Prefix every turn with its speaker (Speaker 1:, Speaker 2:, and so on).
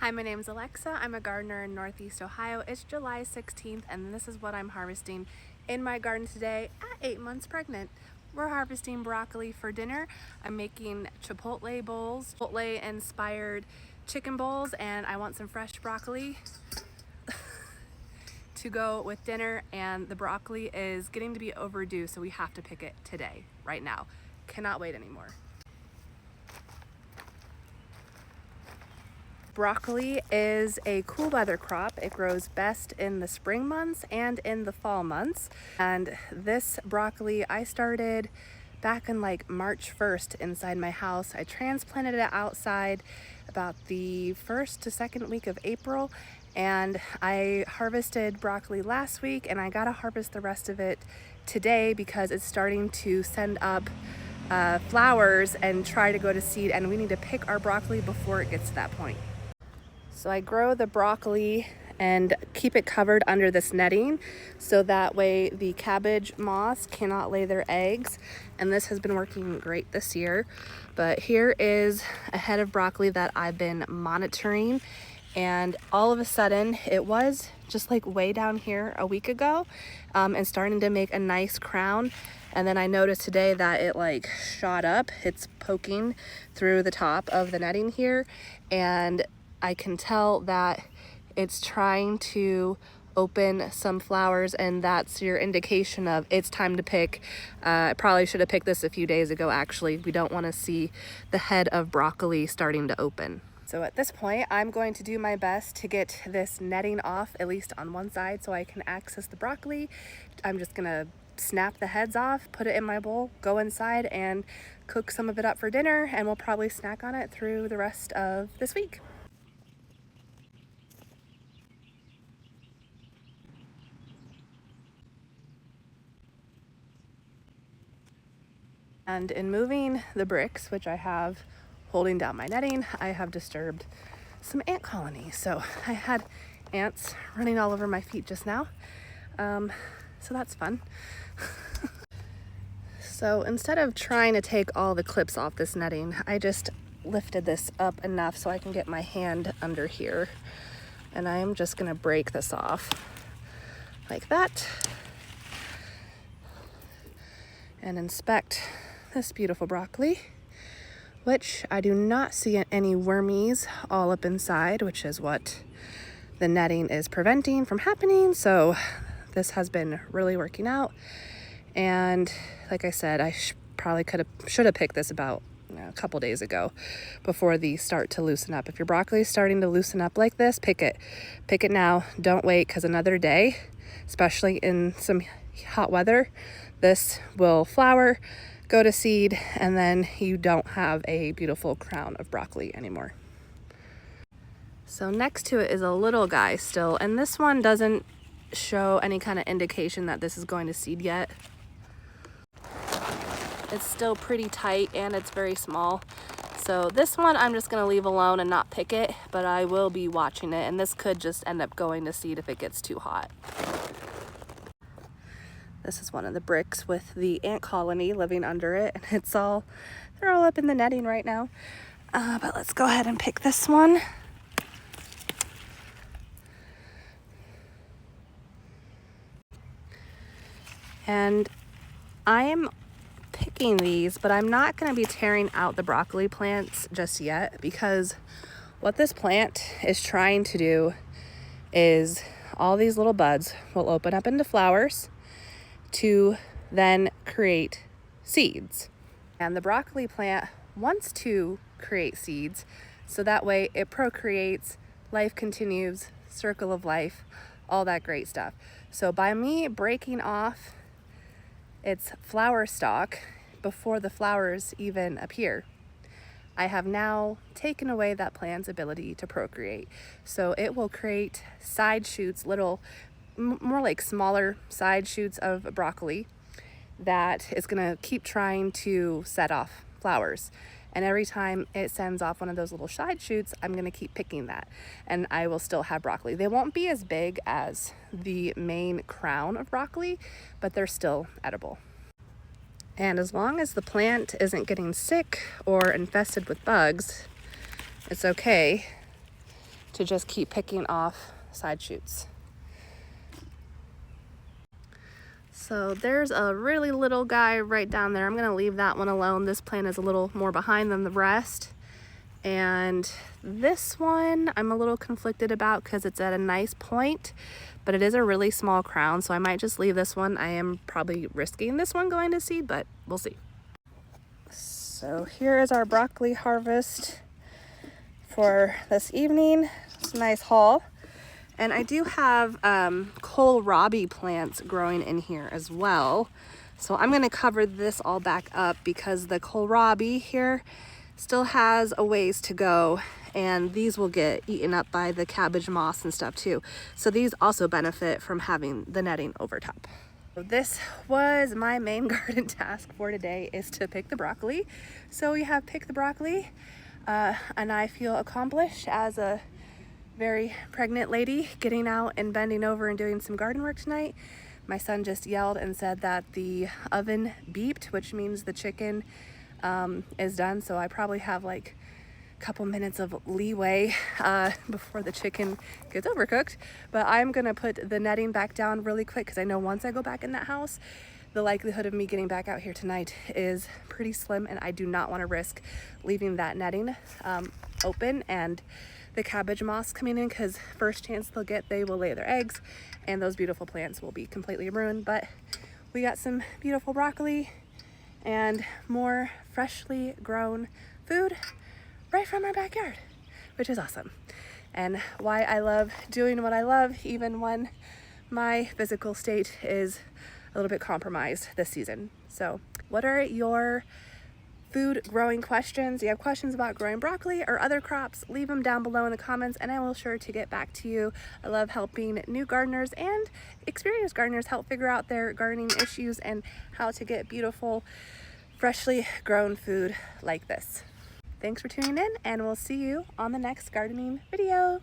Speaker 1: Hi, my name is Alexa. I'm a gardener in Northeast Ohio. It's July 16th and this is what I'm harvesting in my garden today at 8 months pregnant. We're harvesting broccoli for dinner. I'm making chipotle bowls, chipotle inspired chicken bowls, and I want some fresh broccoli to go with dinner, and the broccoli is getting to be overdue, so we have to pick it today, right now. Cannot wait anymore. Broccoli is a cool weather crop. It grows best in the spring months and in the fall months. And this broccoli I started back in like March 1st inside my house. I transplanted it outside about the 1st to 2nd week of April, and I harvested broccoli last week, and I gotta harvest the rest of it today because it's starting to send up flowers and try to go to seed, and we need to pick our broccoli before it gets to that point. So I grow the broccoli and keep it covered under this netting so that way the cabbage moths cannot lay their eggs, and this has been working great this year. But here is a head of broccoli that I've been monitoring, and all of a sudden it was just like way down here a week ago and starting to make a nice crown. And then I noticed today that it like shot up. It's poking through the top of the netting here, and I can tell that it's trying to open some flowers, and that's your indication of it's time to pick. I probably should have picked this a few days ago actually. We don't want to see the head of broccoli starting to open. So at this point, I'm going to do my best to get this netting off, at least on one side, so I can access the broccoli. I'm just gonna snap the heads off, put it in my bowl, go inside and cook some of it up for dinner, and we'll probably snack on it through the rest of this week. And in moving the bricks, which I have holding down my netting, I have disturbed some ant colonies. So I had ants running all over my feet just now. So that's fun. So instead of trying to take all the clips off this netting, I just lifted this up enough so I can get my hand under here. And I am just gonna break this off like that and inspect this beautiful broccoli, which I do not see any wormies all up inside, which is what the netting is preventing from happening. So this has been really working out. And like I said, I probably should have picked this about a couple days ago before these start to loosen up. If your broccoli is starting to loosen up like this, pick it now. Don't wait, because another day, especially in some hot weather, this will flower, go to seed, and then you don't have a beautiful crown of broccoli anymore. So next to it is a little guy still, and this one doesn't show any kind of indication that this is going to seed yet. It's still pretty tight and it's very small. So this one I'm just gonna leave alone and not pick it, but I will be watching it, and this could just end up going to seed if it gets too hot. This is one of the bricks with the ant colony living under it, and they're all up in the netting right now. But let's go ahead and pick this one. And I am picking these, but I'm not going to be tearing out the broccoli plants just yet, because what this plant is trying to do is all these little buds will open up into flowers to then create seeds. And the broccoli plant wants to create seeds so that way it procreates, life continues, circle of life, all that great stuff. So by me breaking off its flower stalk before the flowers even appear, I have now taken away that plant's ability to procreate. So it will create side shoots, little, more like smaller side shoots of broccoli that is gonna keep trying to set off flowers. And every time it sends off one of those little side shoots, I'm gonna keep picking that, and I will still have broccoli. They won't be as big as the main crown of broccoli, but they're still edible. And as long as the plant isn't getting sick or infested with bugs, it's okay to to just keep picking off side shoots. So there's a really little guy right down there. I'm gonna leave that one alone. This plant is a little more behind than the rest. And this one I'm a little conflicted about because it's at a nice point, but it is a really small crown, so I might just leave this one. I am probably risking this one going to seed, but we'll see. So here is our broccoli harvest for this evening. It's a nice haul. And I do have kohlrabi plants growing in here as well. So I'm gonna cover this all back up because the kohlrabi here still has a ways to go, and these will get eaten up by the cabbage moss and stuff too. So these also benefit from having the netting over top. So this was my main garden task for today, is to pick the broccoli. So we have picked the broccoli, and I feel accomplished as a very pregnant lady getting out and bending over and doing some garden work tonight. My son just yelled and said that the oven beeped, which means the chicken is done. So I probably have like a couple minutes of leeway before the chicken gets overcooked. But I'm gonna put the netting back down really quick because I know once I go back in that house, the likelihood of me getting back out here tonight is pretty slim, and I do not want to risk leaving that netting open and the cabbage moss coming in, because first chance they'll get, they will lay their eggs and those beautiful plants will be completely ruined. But we got some beautiful broccoli and more freshly grown food right from our backyard, which is awesome. And why I love doing what I love, even when my physical state is a little bit compromised this season. So what are your food growing questions? Do you have questions about growing broccoli or other crops? Leave them down below in the comments and I will sure to get back to you. I love helping new gardeners and experienced gardeners help figure out their gardening issues and how to get beautiful, freshly grown food like this. Thanks for tuning in, and we'll see you on the next gardening video.